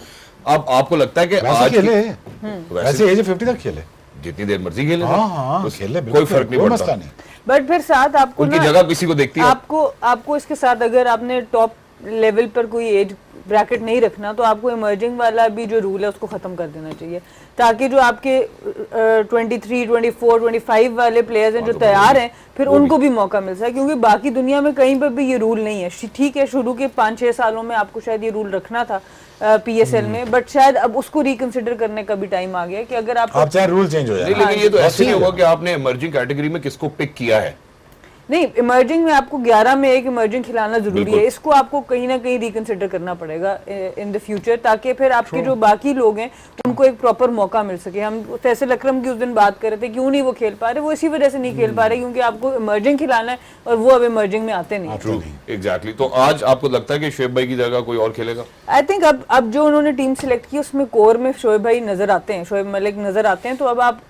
अब आपको लगता है कि वैसे आज खेले, वैसे वैसे एज 50 तक खेले, जितनी देर मर्जी खेले हाँ तो खेले, कोई फर्क नहीं कोई पड़ता। मसला नहीं। बट फिर साथ आपको उनकी ना जगह किसी को देखती है आपको इसके साथ अगर आपने टॉप लेवल पर कोई एज ब्रैकेट नहीं रखना तो आपको इमर्जिंग वाला भी जो रूल है उसको ख़त्म कर देना चाहिए, ताकि जो आपके 23, 24, 25 वाले प्लेयर्स हैं जो तैयार हैं फिर उनको भी मौका मिल सके, क्योंकि बाकी दुनिया में कहीं पर भी ये रूल नहीं है। ठीक है, शुरू के 5-6 सालों में आपको शायद ये रूल रखना था PSL में, बट शायद अब उसको रिकंसिडर करने का भी टाइम आ गया कि अगर आप चाहे रूल चेंज हो जाए। नहीं, लेकिन ये तो ऐसे नहीं होगा कि आपने इमर्जिंग कैटेगरी में किसको पिक किया है। नहीं, इमर्जिंग में आपको 11 में एक इमर्जिंग खिलाना जरूरी है, इसको आपको कहीं ना कहीं रिकंसिडर करना पड़ेगा इन द फ्यूचर, ताकि फिर आपके जो बाकी लोग हैं उनको एक प्रॉपर मौका मिल सके। हम फैसल अकरम की उस दिन बात कर रहे थे, क्यों नहीं वो खेल पा रहे, वो इसी वजह से नहीं खेल पा रहे क्योंकि आपको इमर्जिंग खिलाना है और वो अब इमर्जिंग में आते नहीं। True, exactly. तो आज आपको लगता है कि शोएब भाई की जगह कोई और खेलेगा? आई थिंक अब जो उन्होंने टीम सिलेक्ट की उसमें कोर में शोएब भाई नजर आते हैं, शोएब मलिक नजर आते हैं, तो अब आप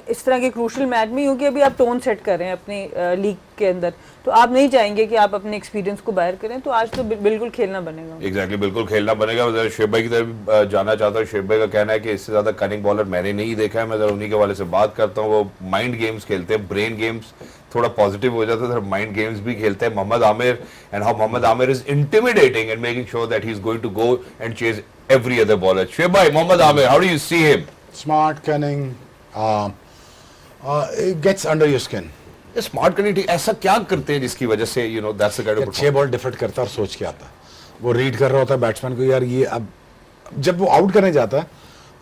इस तरह के क्रूशल मैच में, क्योंकि अभी आप टोन सेट कर रहे हैं अपनी लीग के अंदर, तो आप नहीं चाहेंगे कि आप अपने एक्सपीरियंस को बाहर करें, तो आज तो बिल्कुल खेलना बनेगा। एग्जैक्टली, बिल्कुल खेलना बनेगा। मैं जरा शोएब भाई की तरफ जाना चाहता हूँ। शोएब भाई का कहना है कि इससे ज्यादा कनिंग बॉलर मैंने नहीं देखा है। मैं जरा उन्हीं के वाले से बात करता हूँ। वो माइंड गेम्स खेलते हैं, ब्रेन गेम्स थोड़ा पॉजिटिव हो जाता है, माइंड गेम्स भी खेलते हैं। Mohammad Amir, and how Mohammad Amir is intimidating and making sure that he is going to go and chase every other bowler. Shoaib भाई, Mohammad Amir, how do you see him? Smart, cunning, gets under your skin. Smart connect ऐसा क्या करते हैं जिसकी वजह से you know that's the kind of 6 ball defend करता है और सोच के आता है, वो रीड कर रहा होता है बैट्समैन को, यार ये अब जब वो आउट करने जाता है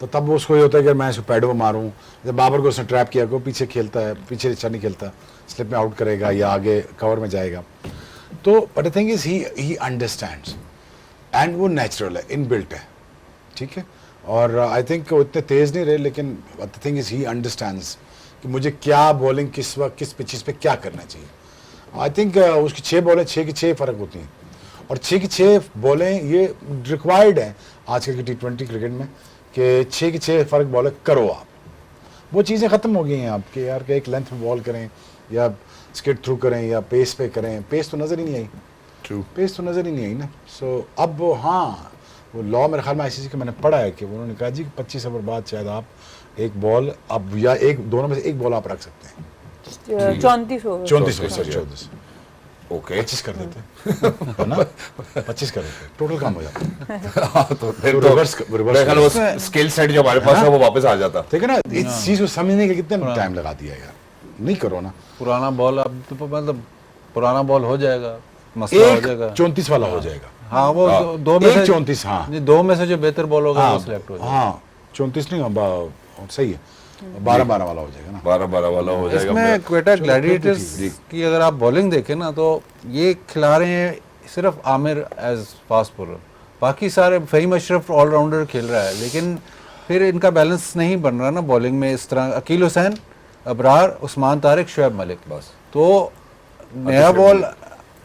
तो तब वो उसको ये होता है कि मैं इसको पैडो मारूं। जब बाबर को उसने ट्रैप किया, को पीछे खेलता है, पीछे अच्छा नहीं खेलता, स्लिप में आउट करेगा या आगे कवर में जाएगा। तो but the thing is he understands and वो नेचुरल है, इनबिल्ट है, ठीक है। और आई थिंक वो इतने तेज नहीं रहे, लेकिन the thing is he understands कि मुझे क्या बॉलिंग किस वक्त किस पिचेस पे क्या करना चाहिए। आई थिंक उसकी 6 बॉलें 6 की 6 फ़र्क होती हैं, और 6 की 6 बॉलें ये रिक्वायर्ड हैं आजकल की T20 क्रिकेट में कि 6 की 6 फ़र्क बॉलें करो आप। वो चीज़ें ख़त्म हो गई हैं आपके, यार कि एक लेंथ में बॉल करें या स्किट थ्रू करें या पेस पे करें, पेस तो नज़र ही नहीं आई। ट्रू, पेस तो नज़र ही नहीं आई ना। सो अब वो, हाँ, वो लॉ मेरे ख्याल में ICC का मैंने पढ़ा है कि उन्होंने कहा जी कि 25 ओवर बाद शायद आप एक बॉल अब या एक दोनों में से एक बॉल आप रख सकते हैं। 34 ओवर 34 ओके 25 कर देते है ना, 25 कर देते, टोटल काम हो जाता। हाँ, तो फिर तो तो रिवर्स मेरे ख्याल वो स्किल सेट जो हमारे पास है वो वापस आ जाता। ठीक है ना, इस चीज को समझने के कितने टाइम लगा दिया यार, नहीं करो ना। पुराना बॉल अब तो मतलब पुराना बॉल हो जाएगा, मसला हो जाएगा, 34 वाला हो जाएगा। हाँ वो दो में से 34, हाँ नहीं, 2 में से जो बेहतर बॉल होगा वो सिलेक्ट हो जाएगा। हाँ 34 नहीं, सही है, 12-12 वाला हो जाएगा ना, 12-12 वाला हो जाएगा। इसमें क्वेटा ग्लैडिएटर्स की अगर आप बॉलिंग देखें ना तो ये खिला रहे हैं सिर्फ आमिर एज फास्ट बॉलर, बाकी सारे फहीम अशरफ ऑलराउंडर खेल रहा है, लेकिन फिर इनका बैलेंस नहीं बन रहा ना बॉलिंग में। इस तरह अकील हुसैन, अबरार, उस्मान तारिक, शोएब मलिक, बस। तो नया बॉल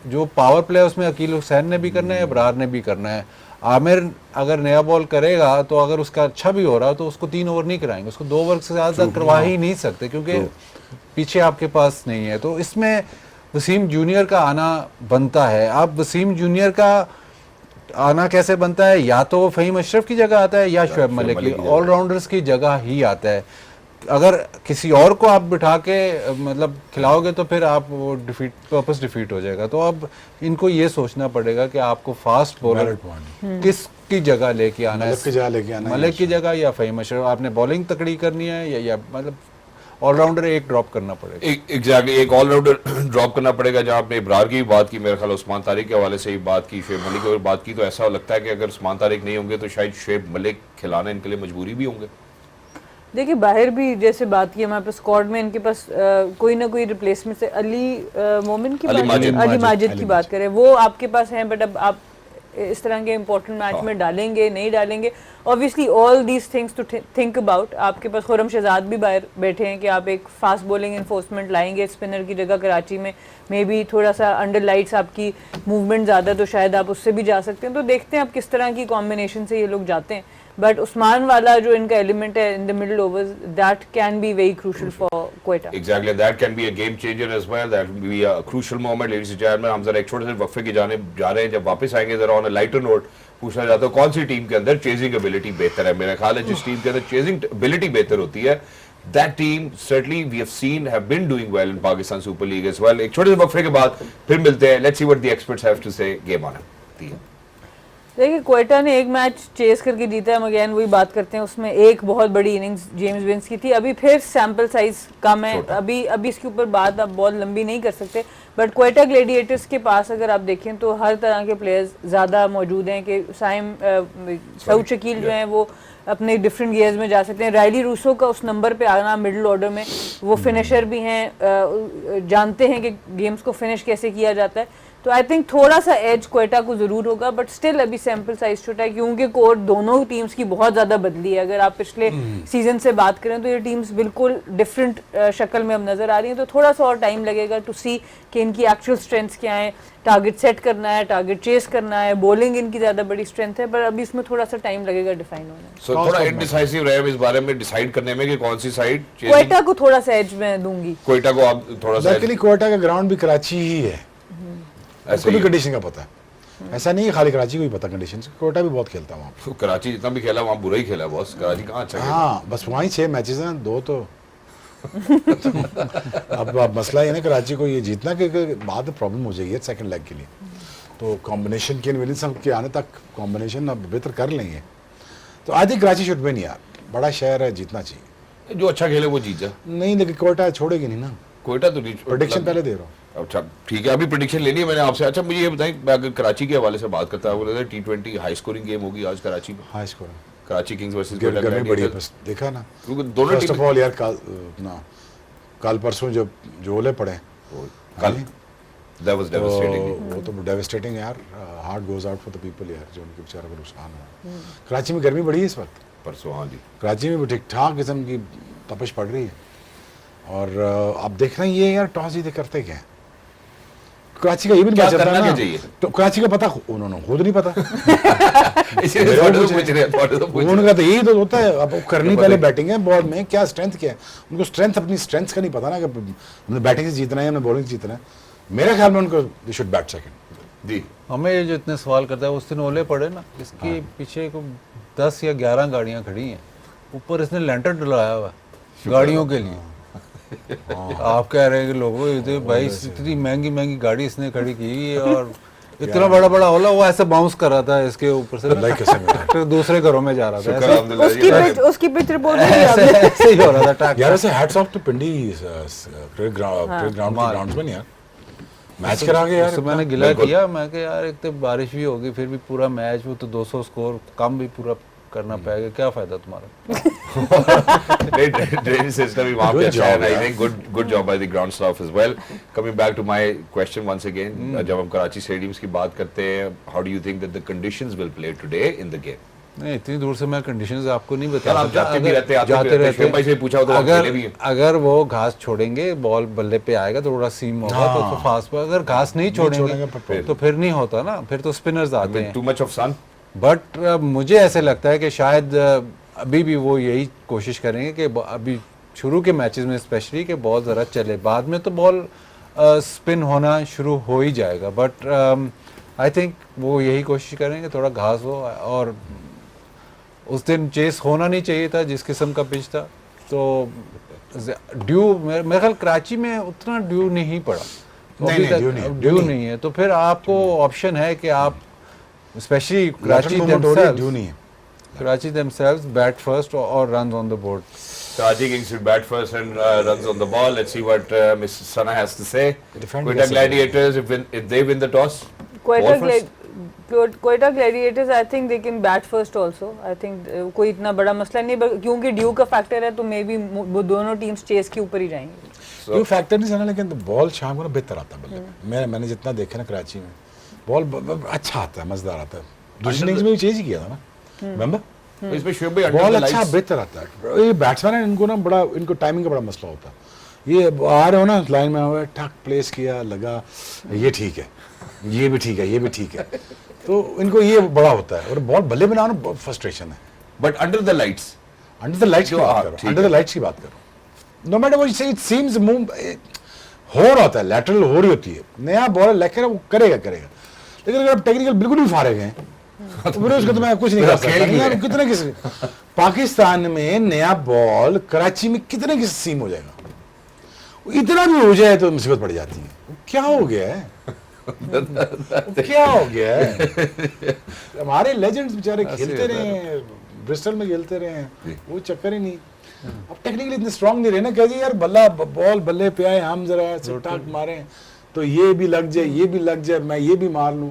जो पावर प्ले उसमें अकील हुसैन ने भी करना है, अबरार ने भी करना है। आमिर अगर नया बॉल करेगा तो अगर उसका अच्छा भी हो रहा तो उसको 3 ओवर नहीं कराएंगे, उसको 2 ओवर से ज़्यादा करवा ही नहीं सकते क्योंकि पीछे आपके पास नहीं है। तो इसमें वसीम जूनियर का आना बनता है। अब वसीम जूनियर का आना कैसे बनता है, या तो वो फहीम अशरफ की जगह आता है या शोएब मलिक की, ऑलराउंडर्स की जगह ही आता है। अगर किसी और को आप बिठा के मतलब खिलाओगे तो फिर आप वो वापस डिफीट हो जाएगा। तो अब इनको ये सोचना पड़ेगा कि आपको फास्ट बॉलर किसकी जगह लेके आना है, मलिक की जगह या फहीम अशरफ। आपने बॉलिंग तकड़ी करनी है या मतलब ऑलराउंडर एक ड्रॉप करना पड़ेगा। एग्जैक्टली, एक ऑलराउंडर ड्रॉप करना पड़ेगा। जहां आपने इब्रार की बात की, मेरे ख्याल उस्मान तारिक के हवाले से ही बात की, शोएब मलिक की बात की, तो ऐसा लगता है कि अगर उस्मान तारिक नहीं होंगे तो शायद शोएब मलिक खिलाना इनके लिए मजबूरी भी होंगे। देखिए बाहर भी जैसे बात की हमारे पास स्क्वाड में इनके पास कोई ना कोई रिप्लेसमेंट से अली मोमिन की अली माजिद की बात करें, वो आपके पास हैं, बट अब आप इस तरह के इंपॉर्टेंट मैच में डालेंगे नहीं डालेंगे, obviously all these things to think about. आपके पास खुरम शहजाद भी बाहर बैठे हैं कि आप एक फास्ट बॉलिंग इन्फोर्समेंट लाएंगे स्पिनर की जगह कराची में, मे बी थोड़ा सा अंडर लाइट्स आपकी मूवमेंट ज़्यादा, तो शायद आप उससे भी जा सकते हैं। तो देखते हैं आप किस तरह की कॉम्बिनेशन से ये लोग जाते हैं, बट उस्मान वाला जो इनका एलिमेंट है in the middle overs, that can be very crucial for Quetta. Exactly, that can be a game changer as well, that will be a crucial moment. Ladies and gentleman, हम जरा एक छोटे से वक्फे की जाने जा रहे हैं। जब वापस आएंगे जरा ऑन अ लाइटर नोट पूछना चाहता हूं कौन सी टीम के अंदर चेजिंग एबिलिटी बेहतर है। मेरा ख्याल है जिस टीम के अंदर चेजिंग एबिलिटी बेहतर होती है, that team certainly we have seen have been doing well in Pakistan Super League as well। एक छोटे से वक्फे के बाद फिर मिलते हैं। Let's see what the experts have to say। Game on। देखिए क्वेटा ने एक मैच चेस करके जीता है, हम अगेन वही बात करते हैं, उसमें एक बहुत बड़ी इनिंग्स जेम्स विंस की थी। अभी फिर सैंपल साइज कम है, अभी इसके ऊपर बात आप बहुत लंबी नहीं कर सकते, बट क्वेटा ग्लेडिएटर्स के पास अगर आप देखें तो हर तरह के प्लेयर्स ज़्यादा मौजूद हैं कि सऊद शकील जो हैं वो अपने डिफरेंट गियर्स में जा सकते हैं। रायली रूसो का उस नंबर पे आना मिडिल ऑर्डर में, वो फिनिशर भी हैं, जानते हैं कि गेम्स को फिनिश कैसे किया जाता है। तो आई थिंक थोड़ा सा एज क्वेटा को जरूर होगा, बट स्टिल अभी सैंपल साइज छोटा है क्योंकि कोर दोनों टीम्स की बहुत ज़्यादा बदली है। अगर आप पिछले सीजन से बात करें तो ये टीम्स बिल्कुल डिफरेंट शक्ल में अब नज़र आ रही हैं, तो थोड़ा सा और टाइम लगेगा टू सी कि इनकी एक्चुअल स्ट्रेंथ्स क्या हैं। टारगेट सेट करना है, टारगेट चेस करना है, बॉलिंग इनकी ज़्यादा बड़ी स्ट्रेंथ है, पर अभी इसमें थोड़ा सा टाइम लगेगा डिफाइन होने में। सो थोड़ा इनडिसाइसिव रहे इस बारे में डिसाइड करने में कि कौन सी साइड। क्वेटा को थोड़ा सा एज मैं दूंगी। क्वेटा को आप थोड़ा सा एक्चुअली क्वेटा का ग्राउंड भी कराची ही है, ऐसे उसको भी ही है। कंडीशन का पता है, ऐसा नहीं है खाली कराची को ही पता कंडीशन। क्वेटा भी बहुत खेलता है वहाँ पे। कराची जितना भी खेला वहाँ बुरा ही खेला बॉस, कराची कहाँ अच्छा खेला। हाँ बस वहाँ ही 6 मैचेस हैं, 2 तो अब मसला ये ना कराची को ये जीतना कि बाद में प्रॉब्लम हो जाएगी सेकंड लेग के लिए। तो कॉम्बिनेशन के विलियमसन के आने तक कॉम्बिनेशन अब बेहतर कर लेंगे, तो I think Karachi should win यार, बड़ा शहर है, जीतना चाहिए। जो अच्छा खेले वो जीत जा। नहीं लेकिन कोटा छोड़ेगी नहीं ना, क्वेटा तो प्रेडिक्शन पहले दे रहा हूँ। अच्छा ठीक है, अभी प्रेडिक्शन लेनी है मैंने आपसे। अच्छा मुझे ये बताएं, मैं अगर कराची के हवाले से बात करता हूँ, T20 हाई स्कोरिंग गेम होगी आज कराची में, हाँ इसको कराची किंग्स वर्सेस गर्मी बड़ी है, बस देखा ना। क्योंकि दोनों फर्स्ट ऑफ टीम ऑल यार कल परसों जब जो ओले पड़े कल दैट वाज डेवास्टेटिंग। तो वो तो डेवास्टेटिंग यार, heart goes out for the people यार, जो उनके बेचारों को नुकसान हुआ। कराची में गर्मी बड़ी है इस वक्त, परसों हाँ जी। कराची में भी ठीक ठाक किस्म की तपिश पड़ रही है। और आप देख रहे हैं ये यार टॉस जीते करते क्या है, कराची का ये भी क्या मैच करना है क्या ना, चाहिए? तो कराची का पता उन्होंने खुद नहीं पता। इसलिए थोड़े तो पूछ रहे हैं, थोड़े तो पूछ रहे उनका तो यही तो होता है, अब वो करनी पहले बैटिंग है, बॉल में क्या स्ट्रेंथ क्या है, उनको स्ट्रेंथ अपनी स्ट्रेंथ का नहीं पता ना कि हमने बैटिंग से जीतना है हमने बॉलिंग से जीतना है। मेरे ख्याल में उनको दे शुड बैट सेकंड। जी। हमें ये जो इतने सवाल करता है, उस दिन ओले पड़े ना, इसके पीछे को 10 या 11 गाड़ियां खड़ी हैं, ऊपर इसने लेंटर डलाया हुआ है गाड़ियों के लिए। आप कह रहे हैं कि लोगों ये तो भाई इतनी महंगी महंगी गाड़ी इसने खड़ी की है और इतना बड़ा बड़ा ओला, वो ऐसे बाउंस कर रहा था इसके ऊपर से लाइक कैसे फिर दूसरे घरों में जा रहा था, शुक्र ऐसे अल्हम्दुलिल्लाह। उसकी पिच रिपोर्ट ऐसे ही हो रहा था टाक। यार ऐसे hats off to Pindi cricket groundsman यार, मैच करांगे यार। उससे मैंने गिला किया, मैं कि यार एक तो बारिश भी होगी, फिर भी पूरा मैच वो तो 200 स्कोर कम भी पूरा करना पड़ेगा, क्या फायदा तुम्हारा। Drainage system भी वहाँ पे Good अच्छा है, job, I यार। think good job by the ground staff as well. Coming back to my question once again, जब हम कराची स्टेडियम्स की बात करते हैं, how do you think that the conditions will play today in the game? नहीं इतनी दूर से मैं कंडीशंस आपको नहीं बता यार, आप सकता। जाते भी रहते, आते भी जाते रहते, रहते शेख भाई से पूछा हो तो आप खेले भी हैं। अगर वो घास छोड़ेंगे, बॉल बल्ले पे आएगा, थोड़ा सीम होगा तो फास्ट पर, अगर घास नहीं छोड़ेंगे छोड़ेंगे तो फिर नहीं होता ना, फिर तो स्पिनर्स आते हैं। Too much of sun? But मुझे ऐसे लगता है कि शायद अभी भी वो यही कोशिश करेंगे कि अभी शुरू के मैचेस में स्पेशली कि बॉल ज़रा चले, बाद में तो बॉल स्पिन होना शुरू हो ही जाएगा। बट आई थिंक वो यही कोशिश करेंगे थोड़ा घास हो, और उस दिन चेस होना नहीं चाहिए था जिस किस्म का पिच था, तो ड्यू मेरे ख्याल कराची में उतना ड्यू नहीं पड़ा, नहीं, ड्यू नहीं है, तो फिर आपको ऑप्शन है कि आप specially Karachi themselves bat first or runs on the board. Karachi Kings should bat first and runs on the ball. Let's see what Ms. Sana has to say. Defend Quetta yourself. Gladiators, if they win the toss, ball first. Quetta Gladiators, I think they can bat first also. I think कोई इतना बड़ा मसला नहीं है, क्योंकि due का factor है तो मे बी वो दोनों टीम्स चेस के ऊपर ही जाएंगी। ये फैक्टर नहीं जाना, लेकिन बॉल शाम को ना बेहतर आता है बल्ले। मैंने जितना देखा ना कराची में बॉल अच्छा आता है, मजेदार आता है। दूसरी इनिंग्स में भी चेज ही किया था ना, रिमेंबर? तो इसमें शुभ भाई बॉल अंडर द अच्छा लाइट्स बेहतर आता है। ये बैट्समैन है, इनको ना बड़ा, इनको टाइमिंग का बड़ा मसला होता है। ये आ रहे हो ना लाइन में हुआ, ठक प्लेस किया, लगा, ये ठीक है, ये भी ठीक है, ये भी ठीक है, तो इनको ये बड़ा होता है। और बॉल बल्ले में ना आना बहुत फ्रस्ट्रेशन है। But under the lights, under the lights की बात करो, अंडर द लाइट्स की बात करो। No matter what it seems move हो रहा होता है, लैटरल हो रही होती है, नया बॉलर लेकर वो करेगा। लेकिन अगर आप टेक्निकल बिल्कुल भी फारे गए तो फिर उसको तो मैं कुछ नहीं कर सकता। यार कितने किस पाकिस्तान में नया बॉल कराची में कितने किस सीम हो जाएगा, इतना भी हो जाए तो मुसीबत पड़ जाती है। क्या हो गया है? क्या हो गया है? हमारे लेजेंड्स बेचारे खेलते रहे हैं, ब्रिस्टल में खेलते रहे हैं, वो चक्कर ही नहीं। अब टेक्निकली इतने स्ट्रांग नहीं रहे ना, कह दिए यार बल्ला बॉल बल्ले पे आए, हम जरा सिट्टाक मारे तो ये भी लग जाए, ये भी लग जाए, मैं ये भी मार लूं।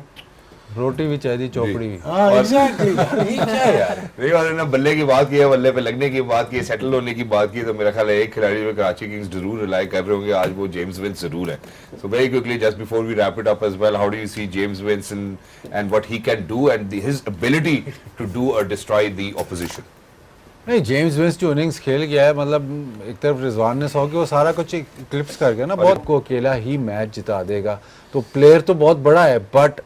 रोटी भी चाहिए, चौपड़ी भी। हाँ एग्जैक्टली, ये क्या है यार? नहीं, और ना बल्ले की बात की है, बल्ले पे लगने की बात की है, सेटल होने की बात की, तो मेरा ख्याल है एक खिलाड़ी जो कराची किंग्स जरूर रिलाई कर रहे होंगे आज, वो जेम्स विंस जरूर है। So very quickly just before we wrap it up as well, how do you see James Vince and what he can do and his ability to do और destroy the opposition? नहीं, James Vince जो innings खेल गया है, मतलब एक तरफ रिजवान ने 100 की, वो सारा कुछ क्लिप्स कर गया ना, बहुत को अकेला ही मैच जिता देगा। तो प्लेयर तो बहुत बड़ा है, बट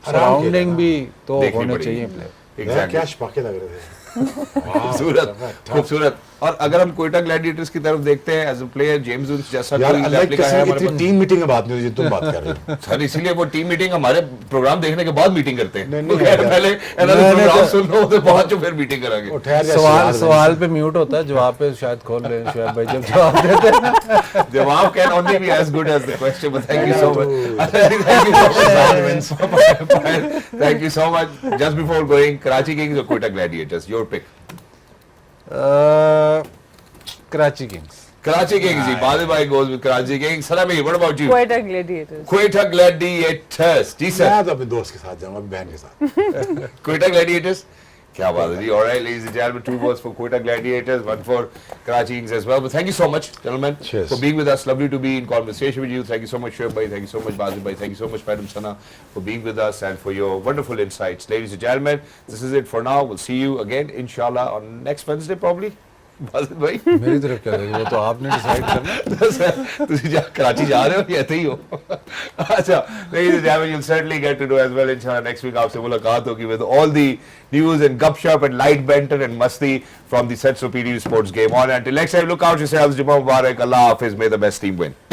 सराउंडिंग भी तो होने चाहिए प्लेयर। क्या शपाके लग रहे थे। खूबसूरत, खूबसूरत। और अगर हम कोयटा ग्लैडिएटर्स की तरफ देखते हैं as a player, James Vince जैसा यार कोई अलग रेप्लिका है हमारे किसी पास। टीम मीटिंग में बात नहीं हुई, तुम बात कर रहे हो। सर इसीलिए वो टीम मीटिंग हमारे प्रोग्राम देखने के बाद मीटिंग करते हैं। नहीं, नहीं, खैर, पहले नहीं, प्रोग्राम तो- सुन लो, उसके बाद जो फिर मीटिंग करांगे। वो ठहर जा, सवाल पे म्यूट होता है, जवाब पे शायद खोल रहे हैं शुएब भाई जब जवाब देते हैं। जवाब can only be as good as the question, but thank you so much. Thank you so much. Just before going, Karachi Kings और Quetta Gladiators, your pick? Karachi Kings. Karachi Kings, Badal bhai goes with Karachi Kings. Salami, what about you? Quite a gladiators. Quetta Gladiators. जी sir. मैं तो अपने दोस्त के साथ जाऊंगा, बहन के साथ। Quetta Gladiators. क्या बात है जी। All right, ladies and gentlemen, 2 votes for Quetta Gladiators, 1 for Karachi Kings as well. But thank you so much, gentlemen, Cheers. for being with us. Lovely to be in conversation with you. Thank you so much, Shoaib bhai. Thank you so much, Badal bhai. Thank you so much, Madam Sana, for being with us and for your wonderful insights. Ladies and gentlemen, this is it for now. We'll see you again, inshallah, on next Wednesday probably. Badal bhai. मेरी तरफ क्या है, वो तो आपने decide करना। ਤੁਸੀਂ ਜਾ कराची जा रहे हो या ऐसे ही हो? अच्छा, ladies and gentlemen, you'll certainly get to know as well inshallah next week आपसे मुलाकात होगी with all the news and gupshup and light banter and masti from the Sets of PTV Sports Game On. Until next time, look out yourselves. Jummah Mubarak. Allah Hafiz. May the best team win.